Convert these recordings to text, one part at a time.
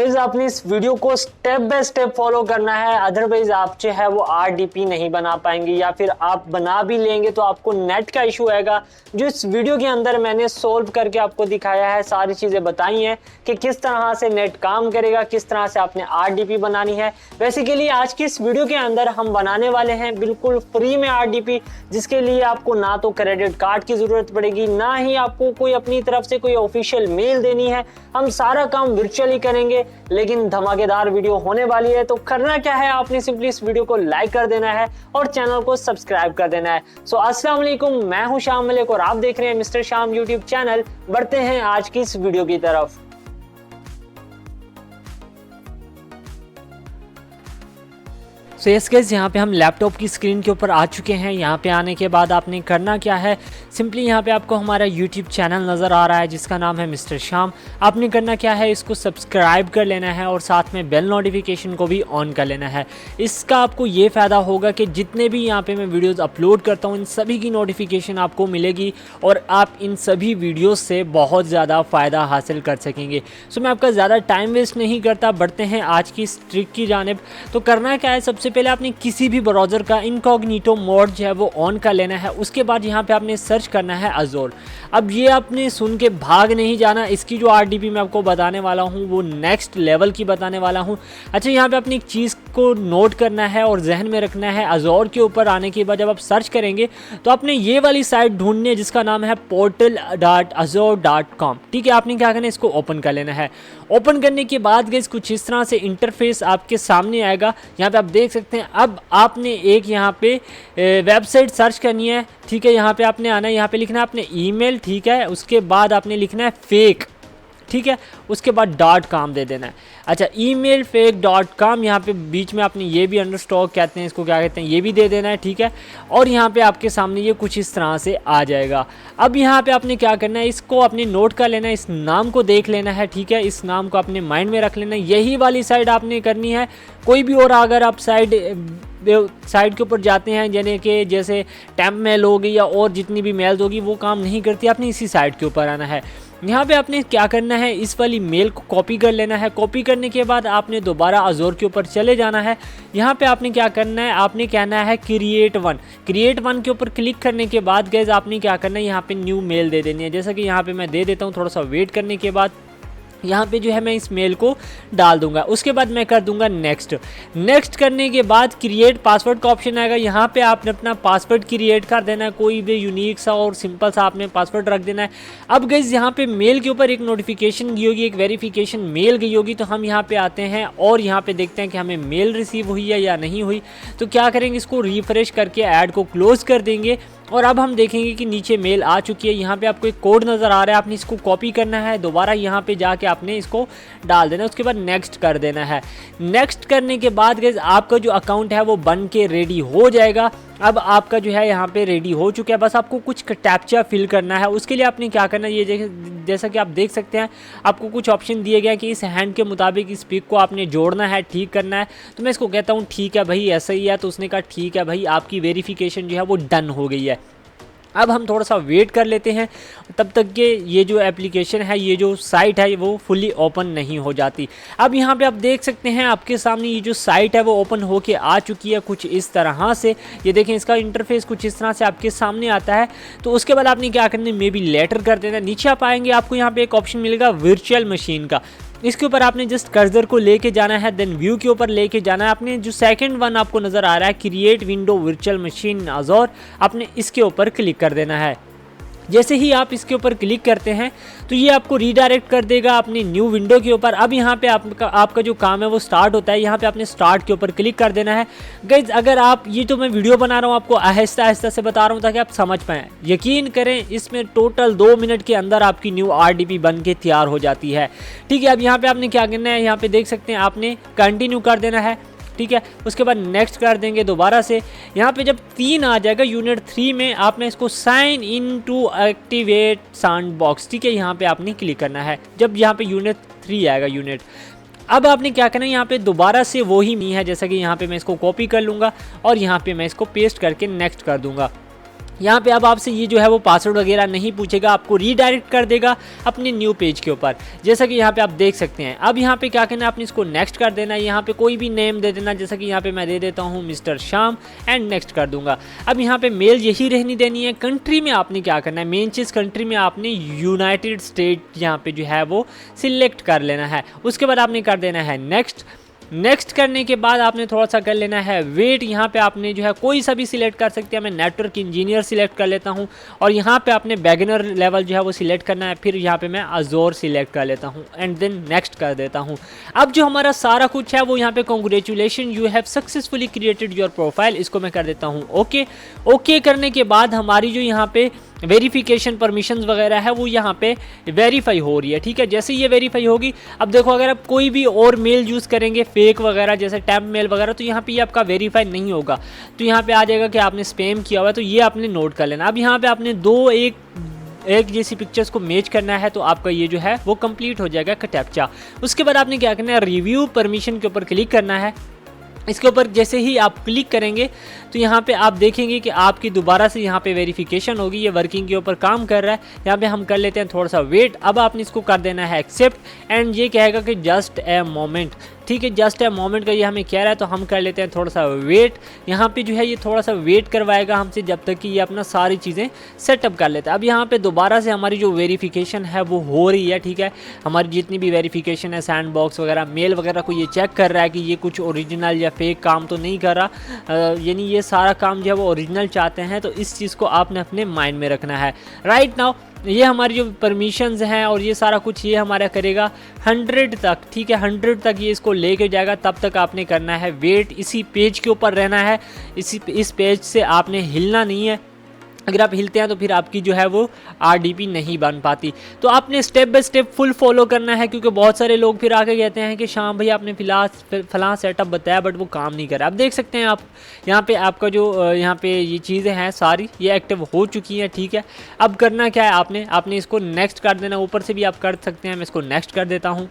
Guys आपने इस video को स्टेप बाय स्टेप फॉलो करना है, अदरवाइज आप जो है वो आरडीपी नहीं बना पाएंगे या फिर आप बना भी लेंगे तो आपको नेट का इशू आएगा। जो इस वीडियो के अंदर मैंने सोल्व करके आपको दिखाया है, सारी चीजें बताई हैं कि किस तरह से नेट काम करेगा, किस तरह से आपने आरडीपी बनानी है। बेसिकली आज की इस वीडियो के अंदर हम बनाने वाले हैं बिल्कुल फ्री में आरडीपी, जिसके लिए आपको ना तो क्रेडिट कार्ड की जरूरत पड़ेगी, ना ही आपको कोई अपनी तरफ से कोई ऑफिशियल मेल देनी है। हम सारा काम वर्चुअली करेंगे, लेकिन धमाकेदार वीडियो होने वाली है। तो करना क्या है, आपने सिंपली इस वीडियो को लाइक कर देना है और चैनल को सब्सक्राइब कर देना है। सो अस्सलाम वालेकुम, मैं हूं शाम मलिक और आप देख रहे हैं मिस्टर शाम यूट्यूब चैनल। बढ़ते हैं आज की इस वीडियो की तरफ। सो यस गाइस, यहाँ पे हम लैपटॉप की स्क्रीन के ऊपर आ चुके हैं। यहाँ पे आने के बाद आपने करना क्या है, सिंपली यहाँ पे आपको हमारा यूट्यूब चैनल नज़र आ रहा है जिसका नाम है मिस्टर शाम। आपने करना क्या है, इसको सब्सक्राइब कर लेना है और साथ में बेल नोटिफिकेशन को भी ऑन कर लेना है। इसका आपको ये फ़ायदा होगा कि जितने भी यहाँ पे मैं वीडियोज़ अपलोड करता हूँ इन सभी की नोटिफिकेशन आपको मिलेगी और आप इन सभी वीडियोज़ से बहुत ज़्यादा फ़ायदा हासिल कर सकेंगे। सो मैं आपका ज़्यादा टाइम वेस्ट नहीं करता, बढ़ते हैं आज की इस ट्रिक की जानिब। तो करना क्या है, सबसे पहले आपने किसी भी ब्राउज़र का इनकॉग्निटो मोड जो है वो ऑन कर लेना है। उसके बाद यहाँ पे आपने सर्च करना है अज़ोर। अब ये आपने सुन के भाग नहीं जाना, इसकी जो आरडीपी मैं आपको बताने वाला हूँ वो नेक्स्ट लेवल की बताने वाला हूँ। अच्छा, यहाँ पे अपनी एक चीज़ को नोट करना है और जहन में रखना है। अज़ोर के ऊपर आने के बाद जब आप सर्च करेंगे तो आपने ये वाली साइट ढूंढनी है जिसका नाम है portal.azure.com। ठीक है, आपने क्या करना है, इसको ओपन कर लेना है। ओपन करने के बाद गाइस कुछ इस तरह से इंटरफेस आपके सामने आएगा। यहाँ पे आप देख सकते हैं। अब आपने एक यहाँ पे वेबसाइट सर्च करनी है। ठीक है, यहाँ पे आपने आना है, यहाँ पे लिखना है आपने ईमेल। ठीक है, उसके बाद आपने लिखना है फेक। ठीक है, उसके बाद .com दे देना है। अच्छा, ईमेल fake.com, यहाँ पे बीच में आपने ये भी अंडरस्टॉक कहते हैं, इसको क्या कहते हैं, ये भी दे देना है। ठीक है, और यहाँ पे आपके सामने ये कुछ इस तरह से आ जाएगा। अब यहाँ पे आपने क्या करना है, इसको आपने नोट कर लेना है, इस नाम को देख लेना है। ठीक है, इस नाम को अपने माइंड में रख लेना है। यही वाली साइड आपने करनी है, कोई भी और अगर आप साइड के ऊपर जाते हैं यानी कि जैसे टैम्प मेल होगी या और जितनी भी मेल्स होगी वो काम नहीं करती, आपने इसी साइड के ऊपर आना है। यहाँ पे आपने क्या करना है, इस वाली मेल को कॉपी कर लेना है। कॉपी करने के बाद आपने दोबारा अज़ोर के ऊपर चले जाना है। यहाँ पे आपने क्या करना है, आपने कहना है क्रिएट वन के ऊपर क्लिक करने के बाद गाइस आपने क्या करना है, यहाँ पे न्यू मेल दे देनी है। जैसा कि यहाँ पे मैं दे देता हूँ, थोड़ा सा वेट करने के बाद यहाँ पे जो है मैं इस मेल को डाल दूंगा। उसके बाद मैं कर दूंगा नेक्स्ट करने के बाद क्रिएट पासवर्ड का ऑप्शन आएगा। यहाँ पे आपने अपना पासवर्ड क्रिएट कर देना है, कोई भी यूनिक सा और सिंपल सा आपने पासवर्ड रख देना है। अब गाइस यहाँ पे मेल के ऊपर एक नोटिफिकेशन गई होगी, एक वेरिफिकेशन मेल गई होगी। तो हम यहाँ पे आते हैं और यहाँ पे देखते हैं कि हमें मेल रिसीव हुई है या नहीं हुई। तो क्या करेंगे, इसको रिफ्रेश करके ऐड को क्लोज कर देंगे और अब हम देखेंगे कि नीचे मेल आ चुकी है। यहाँ पे आपको एक कोड नज़र आ रहा है, आपने इसको कॉपी करना है, दोबारा यहाँ पे जाके आपने इसको डाल देना है। उसके बाद नेक्स्ट कर देना है। नेक्स्ट करने के बाद गाइस आपका जो अकाउंट है वो बन के रेडी हो जाएगा। अब आपका जो है यहाँ पे रेडी हो चुका है, बस आपको कुछ कैप्चा फिल करना है। उसके लिए आपने क्या करना है, ये जैसा कि आप देख सकते हैं आपको कुछ ऑप्शन दिए गए हैं कि इस हैंड के मुताबिक इस पिक को आपने जोड़ना है, ठीक करना है। तो मैं इसको कहता हूँ ठीक है भाई, ऐसा ही है। तो उसने कहा ठीक है भाई, आपकी वेरिफिकेशन जो है वो डन हो गई है। अब हम थोड़ा सा वेट कर लेते हैं, तब तक के ये जो एप्लीकेशन है, ये जो साइट है वो फुली ओपन नहीं हो जाती। अब यहाँ पे आप देख सकते हैं आपके सामने ये जो साइट है वो ओपन होके आ चुकी है कुछ इस तरह से। ये देखें, इसका इंटरफेस कुछ इस तरह से आपके सामने आता है। तो उसके बाद आपने क्या करना है, मे बी लेटर कर देना। नीचे आप आएंगे, आपको यहाँ पे एक ऑप्शन मिलेगा वर्चुअल मशीन का। इसके ऊपर आपने जस्ट कर्सर को लेके जाना है, देन व्यू के ऊपर लेके जाना है। आपने जो सेकंड वन आपको नज़र आ रहा है क्रिएट विंडो वर्चुअल मशीन अज़ोर, आपने इसके ऊपर क्लिक कर देना है। जैसे ही आप इसके ऊपर क्लिक करते हैं तो ये आपको रीडायरेक्ट कर देगा अपनी न्यू विंडो के ऊपर। अब यहाँ पे आपका जो काम है वो स्टार्ट होता है। यहाँ पे आपने स्टार्ट के ऊपर क्लिक कर देना है। गाइज अगर आप, ये तो मैं वीडियो बना रहा हूँ आपको आहिस्ता आहिस्ता से बता रहा हूँ ताकि आप समझ पाएँ। यकीन करें इसमें टोटल 2 मिनट के अंदर आपकी न्यू आरडीपी बन के तैयार हो जाती है। ठीक है, अब यहाँ पे आपने क्या करना है, यहाँ पे देख सकते हैं आपने कंटिन्यू कर देना है। ठीक है, उसके बाद नेक्स्ट कर देंगे दोबारा से। यहाँ पे जब 3 आ जाएगा यूनिट 3 में आपने इसको sign in to activate sound box. ठीक है, यहाँ पे आपने क्लिक करना है जब यहाँ पे यूनिट 3 आएगा यूनिट। अब आपने क्या करना है, यहाँ पे दोबारा से वही नहीं है, जैसा कि यहाँ पे मैं इसको कॉपी कर लूँगा और यहाँ पे मैं इसको पेस्ट करके नेक्स्ट कर दूँगा। यहाँ पे अब आपसे ये जो है वो पासवर्ड वगैरह नहीं पूछेगा, आपको रीडायरेक्ट कर देगा अपने न्यू पेज के ऊपर, जैसा कि यहाँ पे आप देख सकते हैं। अब यहाँ पे क्या करना है, आपने इसको नेक्स्ट कर देना है। यहाँ पे कोई भी नेम दे देना, जैसा कि यहाँ पे मैं दे देता हूँ मिस्टर श्याम एंड नेक्स्ट कर दूंगा। अब यहाँ पे मेल यही रहनी देनी है। कंट्री में आपने क्या करना है, मेन चीज़ कंट्री में आपने यूनाइटेड स्टेट यहाँ पे जो है वो सिलेक्ट कर लेना है। उसके बाद आपने कर देना है नेक्स्ट। नेक्स्ट करने के बाद आपने थोड़ा सा कर लेना है वेट। यहाँ पे आपने जो है कोई सा भी सिलेक्ट कर सकते हैं, मैं नेटवर्क इंजीनियर सिलेक्ट कर लेता हूँ। और यहाँ पे आपने बिगिनर लेवल जो है वो सिलेक्ट करना है, फिर यहाँ पे मैं अजोर सिलेक्ट कर लेता हूँ एंड देन नेक्स्ट कर देता हूँ। अब जो हमारा सारा कुछ है वो यहाँ पे congratulation you have successfully created your profile, इसको मैं कर देता हूँ ओके। ओके करने के बाद हमारी जो यहाँ पे वेरिफिकेशन परमिशंस वगैरह है वो यहाँ पे वेरीफाई हो रही है, ठीक है। जैसे ये वेरीफाई होगी, अब देखो अगर आप कोई भी और मेल यूज़ करेंगे फेक वगैरह जैसे टैप मेल वगैरह, तो यहाँ पे ये आपका वेरीफाई नहीं होगा, तो यहाँ पे आ जाएगा कि आपने स्पैम किया हुआ है, तो ये आपने नोट कर लेना। अब यहाँ पे आपने एक जैसी पिक्चर्स को मैच करना है, तो आपका ये जो है वो कंप्लीट हो जाएगा कैप्चा। उसके बाद आपने क्या करना है, रिव्यू परमिशन के ऊपर क्लिक करना है। इसके ऊपर जैसे ही आप क्लिक करेंगे तो यहाँ पे आप देखेंगे कि आपकी दोबारा से यहाँ पे वेरिफिकेशन होगी, ये वर्किंग के ऊपर काम कर रहा है। यहाँ पे हम कर लेते हैं थोड़ा सा वेट। अब आपने इसको कर देना है एक्सेप्ट एंड ये कहेगा कि जस्ट ए मोमेंट, ठीक है। जस्ट ए मोमेंट का ये हमें कह रहा है, तो हम कर लेते हैं थोड़ा सा वेट। यहाँ पे जो है ये थोड़ा सा वेट करवाएगा हमसे जब तक कि ये अपना सारी चीज़ें सेटअप कर लेता है। अब यहाँ पे दोबारा से हमारी जो वेरिफिकेशन है वो हो रही है, ठीक है। हमारी जितनी भी वेरिफिकेशन है सैंड बॉक्स वगैरह मेल वगैरह को ये चेक कर रहा है कि ये कुछ ओरिजिनल या फेक काम तो नहीं कर रहा, यानी ये सारा काम जो है वो ओरिजिनल चाहते हैं, तो इस चीज़ को आपने अपने माइंड में रखना है। राइट नाउ ये हमारी जो परमिशंस हैं और ये सारा कुछ ये हमारा करेगा 100 तक, ठीक है। 100 तक ये इसको लेके जाएगा, तब तक आपने करना है वेट। इसी पेज के ऊपर रहना है, इस पेज से आपने हिलना नहीं है। अगर आप हिलते हैं तो फिर आपकी जो है वो RDP नहीं बन पाती। तो आपने step by step full follow करना है, क्योंकि बहुत सारे लोग फिर आके कहते हैं कि शाम भाई आपने फलां सेटअप बताया बट वो काम नहीं कर रहा। आप देख सकते हैं आप यहाँ पे आपका जो यहाँ पे ये चीज़ें हैं सारी ये एक्टिव हो चुकी हैं, ठीक है। अब करना क्या है, आपने इसको नेक्स्ट कर देना। ऊपर से भी आप कर सकते हैं, मैं इसको नेक्स्ट कर देता हूँ।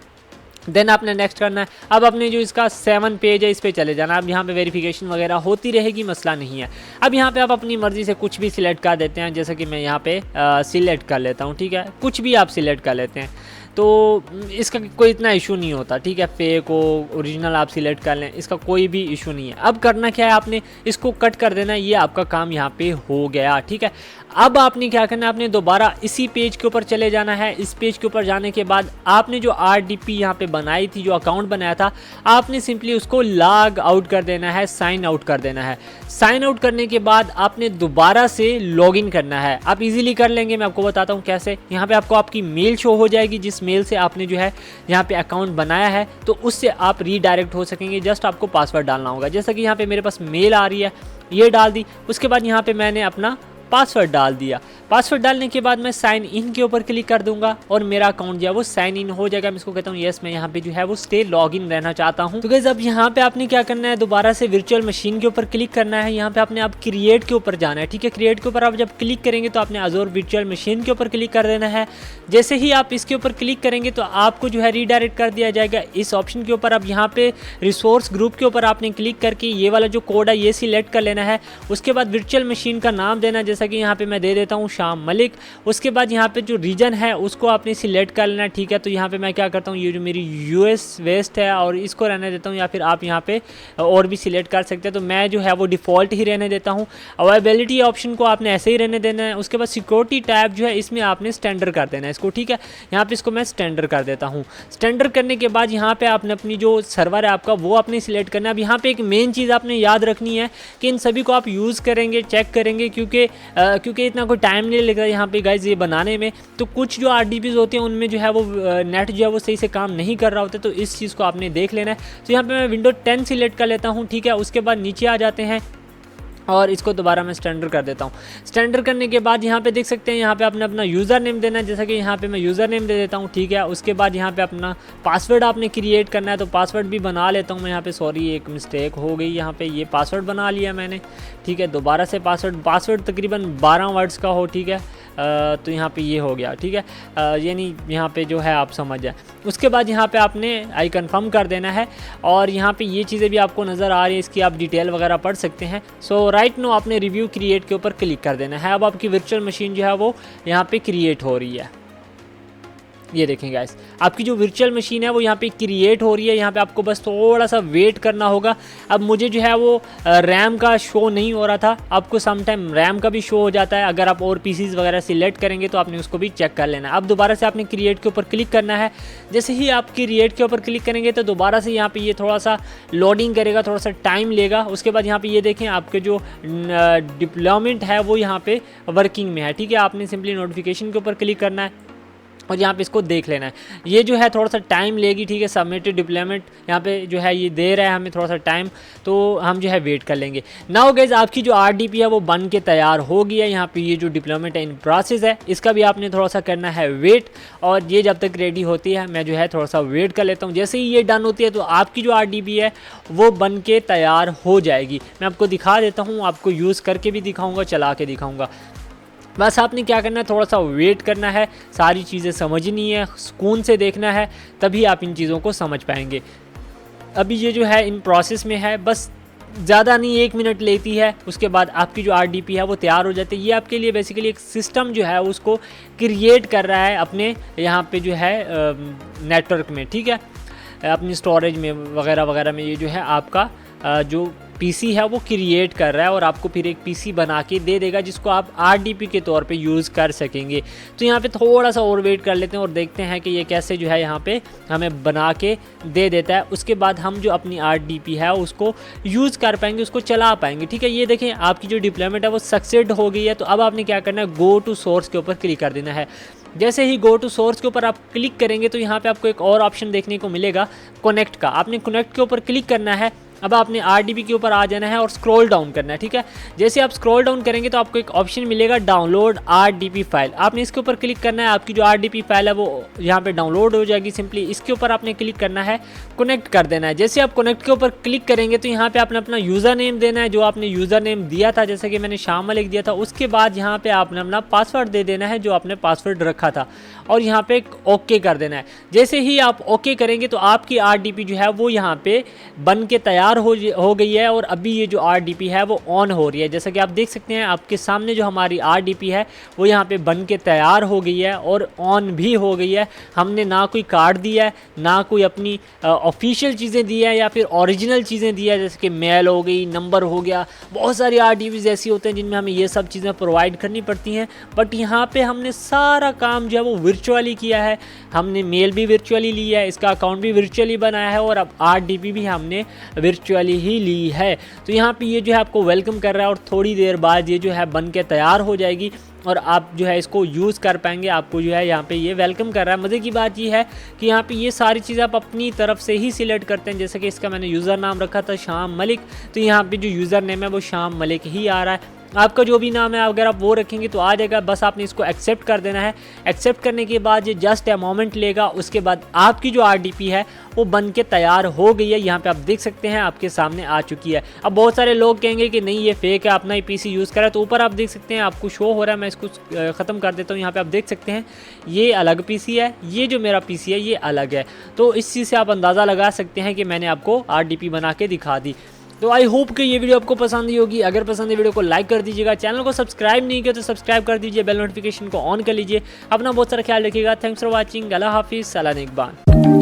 देन आपने नेक्स्ट करना है। अब अपने जो इसका 7 पेज है इस पे चले जाना। अब यहाँ पे वेरिफिकेशन वगैरह होती रहेगी, मसला नहीं है। अब यहाँ पे आप अपनी मर्ज़ी से कुछ भी सिलेक्ट कर देते हैं, जैसा कि मैं यहाँ पे सिलेक्ट कर लेता हूँ, ठीक है। कुछ भी आप सिलेक्ट कर लेते हैं तो इसका कोई इतना इशू नहीं होता, ठीक है। फेक हो ओरिजिनल आप सिलेक्ट कर लें, इसका कोई भी इशू नहीं है। अब करना क्या है, आपने इसको कट कर देना है, ये आपका काम यहाँ पे हो गया, ठीक है। अब आपने क्या करना है, आपने दोबारा इसी पेज के ऊपर चले जाना है। इस पेज के ऊपर जाने के बाद आपने जो RDP यहाँ पे बनाई थी, जो अकाउंट बनाया था, आपने सिंपली उसको लॉग आउट कर देना है, साइन आउट कर देना है। साइन आउट करने के बाद आपने दोबारा से लॉगिन करना है। आप इजीली कर लेंगे, मैं आपको बताता हूँ कैसे। यहाँ पे आपको आपकी मेल शो हो जाएगी, जिस मेल से आपने जो है यहाँ पे अकाउंट बनाया है, तो उससे आप रीडायरेक्ट हो सकेंगे। जस्ट आपको पासवर्ड डालना होगा, जैसा कि यहाँ पे मेरे पास मेल आ रही है, ये डाल दी। उसके बाद यहाँ पे मैंने अपना पासवर्ड डाल दिया। पासवर्ड डालने के बाद मैं साइन इन के ऊपर क्लिक कर दूंगा और मेरा अकाउंट जो है वो साइन इन हो जाएगा। मैं इसको कहता हूँ यस, मैं यहाँ पे जो है वो स्टे लॉगिन रहना चाहता हूँ। तो गाइस अब यहाँ पे आपने क्या करना है, दोबारा से वर्चुअल मशीन के ऊपर क्लिक करना है। यहाँ पे आपने आप क्रिएट के ऊपर जाना है, ठीक है। क्रिएट के ऊपर आप जब क्लिक करेंगे तो आपने अज़ोर वर्चुअल मशीन के ऊपर क्लिक कर देना है। जैसे ही आप इसके ऊपर क्लिक करेंगे तो आपको जो है रीडायरेक्ट कर दिया जाएगा इस ऑप्शन के ऊपर। अब यहाँ पे रिसोर्स ग्रुप के ऊपर आपने क्लिक करके ये वाला जो कोड है ये सिलेक्ट कर लेना है। उसके बाद वर्चुअल मशीन का नाम देना, जैसा कि यहाँ पे मैं दे देता हूँ शाम मलिक। उसके बाद यहाँ पे जो रीजन है उसको आपने सिलेक्ट कर लेना, ठीक है। तो यहाँ पे मैं क्या करता हूँ, ये जो मेरी US वेस्ट है और इसको रहने देता हूँ, या फिर आप यहाँ पे और भी सिलेक्ट कर सकते हैं। तो मैं जो है वो डिफ़ॉल्ट ही रहने देता हूँ। अवेलेबिलिटी ऑप्शन को आपने ऐसे ही रहने देना है। उसके बाद सिक्योरिटी टैब जो है इसमें आपने स्टैंडर्ड कर देना है इसको, ठीक है। यहाँ पे इसको मैं स्टैंडर्ड कर देता हूँ। स्टैंडर्ड करने के बाद यहाँ पे आपने अपनी जो सर्वर है आपका वो आपने सिलेक्ट करना है। अब यहाँ पे एक मेन चीज़ आपने याद रखनी है कि इन सभी को आप यूज़ करेंगे, चेक करेंगे, क्योंकि इतना कोई टाइम नहीं लगता यहाँ पे गाइज ये बनाने में। तो कुछ जो RDPs होते हैं उनमें जो है वो नेट जो है वो सही से काम नहीं कर रहा होता, तो इस चीज़ को आपने देख लेना है। तो यहाँ पे मैं विंडो 10 सिलेक्ट कर लेता हूँ, ठीक है। उसके बाद नीचे आ जाते हैं और इसको दोबारा मैं स्टैंडर्ड कर देता हूँ। स्टैंडर्ड करने के बाद यहाँ पे देख सकते हैं यहाँ पे आपने अपना यूज़र नेम देना है, जैसा कि यहाँ पे मैं यूज़र नेम दे देता हूँ, ठीक है। उसके बाद यहाँ पे अपना पासवर्ड आपने क्रिएट करना है, तो पासवर्ड भी बना लेता हूँ मैं। यहाँ पे सॉरी एक मिस्टेक हो गई, यहाँ पे ये पासवर्ड बना लिया मैंने, ठीक है। दोबारा से पासवर्ड तकरीबन 12 वर्ड्स का हो, ठीक है। तो यहाँ पे ये हो गया, ठीक है, यानी यहाँ पे जो है आप समझ जाए। उसके बाद यहाँ पे आपने आई कन्फर्म कर देना है और यहाँ पे ये चीज़ें भी आपको नज़र आ रही है, इसकी आप डिटेल वगैरह पढ़ सकते हैं। सो राइट नो आपने रिव्यू क्रिएट के ऊपर क्लिक कर देना है। अब आपकी वर्चुअल मशीन जो है वो यहाँ पे क्रिएट हो रही है। ये देखें गाइस, आपकी जो वर्चुअल मशीन है वो यहाँ पे क्रिएट हो रही है। यहाँ पे आपको बस थोड़ा सा वेट करना होगा। अब मुझे जो है वो रैम का शो नहीं हो रहा था, आपको सम टाइम रैम का भी शो हो जाता है। अगर आप और पीसीज वगैरह सिलेक्ट करेंगे तो आपने उसको भी चेक कर लेना है। अब दोबारा से आपने क्रिएट के ऊपर क्लिक करना है। जैसे ही आप क्रिएट के ऊपर क्लिक करेंगे तो दोबारा से यहाँ पर ये थोड़ा सा लोडिंग करेगा, थोड़ा सा टाइम लेगा। उसके बाद यहाँ पर ये देखें आपके जो डिप्लॉयमेंट है वो यहाँ पर वर्किंग में है, ठीक है। आपने सिंपली नोटिफिकेशन के ऊपर क्लिक करना है और यहाँ पे इसको देख लेना है। ये जो है थोड़ा सा टाइम लेगी, ठीक है। सबमिटेड डिप्लॉयमेंट यहाँ पे जो है ये दे रहा है हमें थोड़ा सा टाइम, तो हम जो है वेट कर लेंगे। नाउ गाइस आपकी जो आरडीपी है वो बन के तैयार हो गई है। यहाँ पे ये जो डिप्लॉयमेंट है इन प्रोसेस है, इसका भी आपने थोड़ा सा करना है वेट। और ये जब तक रेडी होती है मैं जो है थोड़ा सा वेट कर लेता हूँ। जैसे ही ये डन होती है तो आपकी जो आरडीपी है वो बन के तैयार हो जाएगी। मैं आपको दिखा देता हूँ, आपको यूज़ करके भी दिखाऊँगा, चला के दिखाऊँगा। बस आपने क्या करना है, थोड़ा सा वेट करना है, सारी चीज़ें समझनी है, सुकून से देखना है, तभी आप इन चीज़ों को समझ पाएंगे। अभी ये जो है इन प्रोसेस में है, बस ज़्यादा नहीं 1 मिनट लेती है। उसके बाद आपकी जो आरडीपी है वो तैयार हो जाती है। ये आपके लिए बेसिकली एक सिस्टम जो है उसको क्रिएट कर रहा है अपने यहाँ पे जो है नेटवर्क में, ठीक है, अपनी स्टोरेज में वगैरह वगैरह में। ये जो है आपका जो पीसी है वो क्रिएट कर रहा है और आपको फिर एक पीसी बना के दे देगा जिसको आप आरडीपी के तौर पे यूज़ कर सकेंगे। तो यहाँ पे थोड़ा सा और वेट कर लेते हैं और देखते हैं कि ये कैसे जो है यहाँ पे हमें बना के दे देता है। उसके बाद हम जो अपनी आरडीपी है उसको यूज़ कर पाएंगे, उसको चला पाएंगे, ठीक है। ये देखें आपकी जो डिप्लॉयमेंट है वो सक्सेड हो गई है। तो अब आपने क्या करना है, गो टू सोर्स के ऊपर क्लिक कर देना है। जैसे ही गो टू सोर्स के ऊपर आप क्लिक करेंगे तो यहाँ पे आपको एक और ऑप्शन देखने को मिलेगा कनेक्ट का। आपने कनेक्ट के ऊपर क्लिक करना है। अब आपने आरडीपी के ऊपर आ जाना है और स्क्रॉल डाउन करना है, ठीक है। जैसे आप स्क्रॉल डाउन करेंगे तो आपको एक ऑप्शन मिलेगा डाउनलोड आरडीपी फाइल। आपने इसके ऊपर क्लिक करना है, आपकी जो आरडीपी फाइल है वो यहाँ पे डाउनलोड हो जाएगी। सिंपली इसके ऊपर आपने क्लिक करना है, कनेक्ट कर देना है। जैसे आप कनेक्ट के ऊपर क्लिक करेंगे तो यहाँ पे आपने अपना यूज़र नेम देना है, जो आपने यूज़र नेम दिया था, जैसे कि मैंने शाम मलिक दिया था। उसके बाद यहाँ पे आपने अपना पासवर्ड दे देना है, जो आपने पासवर्ड रखा था, और यहाँ पे ओके कर देना है। जैसे ही आप ओके करेंगे तो आपकी आरडीपी जो है वो यहाँ पे बन के तैयार हो गई है। और अभी ये जो आरडीपी है वो ऑन हो रही है। जैसा कि आप देख सकते हैं आपके सामने जो हमारी आरडीपी है वो यहाँ पे बन के तैयार हो गई है और ऑन भी हो गई है। हमने ना कोई कार्ड दिया है, ना कोई अपनी ऑफिशियल चीज़ें दी है या फिर ओरिजिनल चीज़ें दी है, जैसे कि मेल हो गई, नंबर हो गया। बहुत सारी आरडीपीज ऐसी होते हैं जिनमें हमें ये सब चीज़ें प्रोवाइड करनी पड़ती हैं, बट यहाँ पे हमने सारा काम जो है वो वर्चुअली किया है। हमने मेल भी वर्चुअली लिया है, इसका अकाउंट भी वर्चुअली बनाया है और अब आरडीपी भी हमने वर्चुअली ही ली है। तो यहाँ पे ये जो है आपको वेलकम कर रहा है और थोड़ी देर बाद ये जो है बन के तैयार हो जाएगी और आप जो है इसको यूज़ कर पाएंगे। आपको जो है यहाँ पे ये वेलकम कर रहा है। मज़े की बात ये है कि यहाँ पे ये सारी चीज़ें आप अपनी तरफ से ही सिलेक्ट करते हैं। जैसे कि इसका मैंने यूज़र नाम रखा था शाम मलिक, तो यहाँ पे जो यूज़र नेम है वो शाम मलिक ही आ रहा है। आपका जो भी नाम है अगर आप वो रखेंगे तो आ जाएगा। बस आपने इसको एक्सेप्ट कर देना है। एक्सेप्ट करने के बाद ये जस्ट ए मोमेंट लेगा। उसके बाद आपकी जो आरडीपी है वो बन के तैयार हो गई है। यहाँ पे आप देख सकते हैं आपके सामने आ चुकी है। अब बहुत सारे लोग कहेंगे कि नहीं ये फेक है, अपना ही पीसी यूज़ करा। तो ऊपर आप देख सकते हैं आपको शो हो रहा है, मैं इसको ख़त्म कर देता हूँ। यहाँ पे आप देख सकते हैं ये अलग पीसी है, ये जो मेरा पीसी है ये अलग है। तो इस चीज़ से आप अंदाज़ा लगा सकते हैं कि मैंने आपको आरडीपी बना के दिखा दी। तो आई होप कि ये वीडियो आपको पसंद ही होगी। अगर पसंद है वीडियो को लाइक कर दीजिएगा, चैनल को सब्सक्राइब नहीं किया तो सब्सक्राइब कर दीजिए, बेल नोटिफिकेशन को ऑन कर लीजिए। अपना बहुत सारा ख्याल रखिएगा। Thanks for watching. अल्लाह हाफिज़। सलाम।